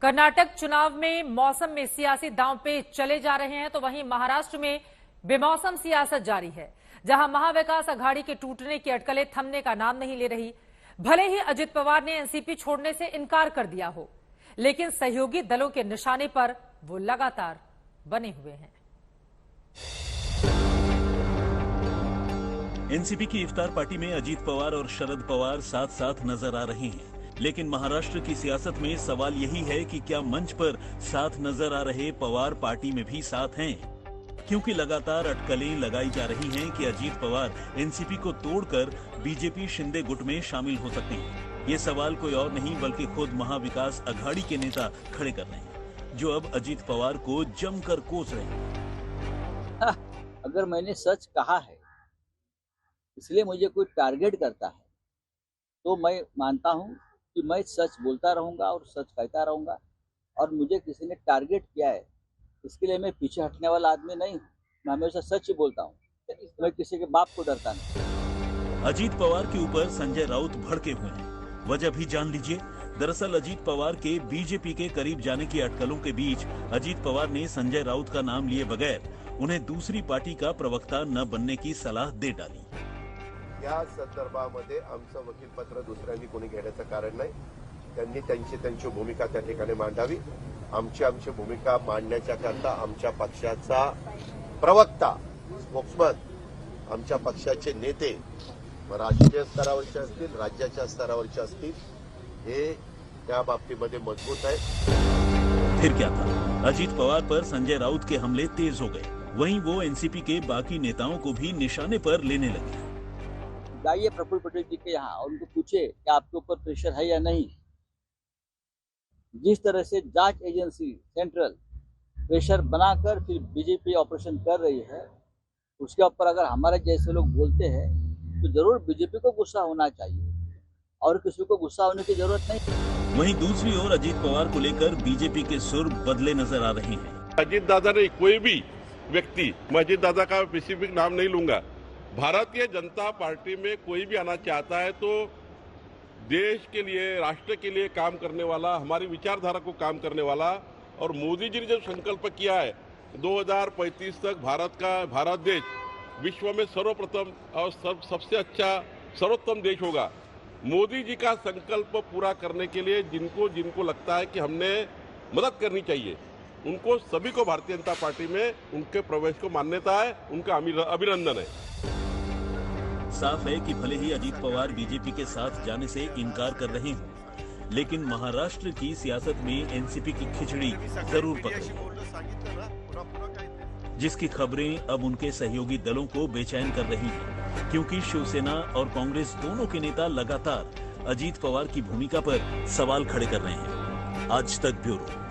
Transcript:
कर्नाटक चुनाव में मौसम में सियासी दांव पे चले जा रहे हैं तो वहीं महाराष्ट्र में बेमौसम सियासत जारी है, जहां महाविकास अघाड़ी के टूटने की अटकलें थमने का नाम नहीं ले रही। भले ही अजित पवार ने एनसीपी छोड़ने से इनकार कर दिया हो, लेकिन सहयोगी दलों के निशाने पर वो लगातार बने हुए हैं। एनसीपी की इफ्तार पार्टी में अजित पवार और शरद पवार साथ साथ नजर आ रहे हैं, लेकिन महाराष्ट्र की सियासत में सवाल यही है कि क्या मंच पर साथ नजर आ रहे पवार पार्टी में भी साथ हैं? क्योंकि लगातार अटकलें लगाई जा रही हैं कि अजित पवार एनसीपी को तोड़कर बीजेपी शिंदे गुट में शामिल हो सकते हैं। ये सवाल कोई और नहीं बल्कि खुद महाविकास अघाड़ी के नेता खड़े कर रहे हैं, जो अब अजित पवार को जमकर कोस रहे हैं। अगर मैंने सच कहा है इसलिए मुझे कोई टारगेट करता है तो मैं मानता हूं कि मैं सच बोलता रहूंगा और सच कहता रहूंगा, और मुझे किसी ने टारगेट किया है इसके लिए मैं पीछे हटने वाला आदमी नहीं हूं। मैं हमेशा सच ही बोलता हूं, मैं किसी के बाप को डरता नहीं। अजित पवार के ऊपर संजय राउत भड़के हुए हैं, वजह भी जान लीजिए। दरअसल अजित पवार के बीजेपी के करीब जाने की अटकलों के बीच अजित पवार ने संजय राउत का नाम लिए बगैर उन्हें दूसरी पार्टी का प्रवक्ता न बनने की सलाह दे डाली। या संदर्भामध्ये आमचं वकीलपत्र दुसऱ्यांनी कोणी घेण्याचं कारण नाही। त्यांनी त्यांची भूमिका त्या ठिकाणी मांडावी। आमची भूमिका मांडण्याच्या करता आमच्या पक्षाचा प्रवक्ता, स्पोक्समन, आमच्या पक्षाचे नेते राष्ट्रीय स्तरावरचे असतील, राज्याच्या स्तरावरचे असतील, हे त्या बाबतीमध्ये मजबूत आहे। फिर क्या था, अजित पवार पर संजय राउत के हमले तेज हो गए। वहीं वो एनसीपी के बाकी नेताओं को भी निशाने पर लेने लगे। जाइए प्रफुल्ल पटेल जी के यहाँ और उनको पूछे कि आपके ऊपर प्रेशर है या नहीं। जिस तरह से जांच एजेंसी सेंट्रल प्रेशर बनाकर फिर बीजेपी ऑपरेशन कर रही है, उसके ऊपर अगर हमारे जैसे लोग बोलते हैं तो जरूर बीजेपी को गुस्सा होना चाहिए और किसी को गुस्सा होने की जरूरत नहीं। वहीं दूसरी ओर अजित पवार को लेकर बीजेपी के सुर बदले नजर आ रहे हैं। अजित दादा ने कोई भी व्यक्ति, मैं अजित दादा का स्पेसिफिक नाम नहीं लूंगा, भारतीय जनता पार्टी में कोई भी आना चाहता है तो देश के लिए, राष्ट्र के लिए काम करने वाला, हमारी विचारधारा को काम करने वाला, और मोदी जी ने जो संकल्प किया है 2035 तक भारत देश विश्व में सर्वप्रथम और सबसे अच्छा सर्वोत्तम देश होगा। मोदी जी का संकल्प पूरा करने के लिए जिनको लगता है कि हमने मदद करनी चाहिए, उनको सभी को भारतीय जनता पार्टी में उनके प्रवेश को मान्यता है, उनका अभिनंदन है। साफ है कि भले ही अजित पवार बीजेपी के साथ जाने से इनकार कर रहे हों, लेकिन महाराष्ट्र की सियासत में एनसीपी की खिचड़ी जरूर पकड़ी, जिसकी खबरें अब उनके सहयोगी दलों को बेचैन कर रही हैं, क्योंकि शिवसेना और कांग्रेस दोनों के नेता लगातार अजित पवार की भूमिका पर सवाल खड़े कर रहे हैं। आज तक ब्यूरो।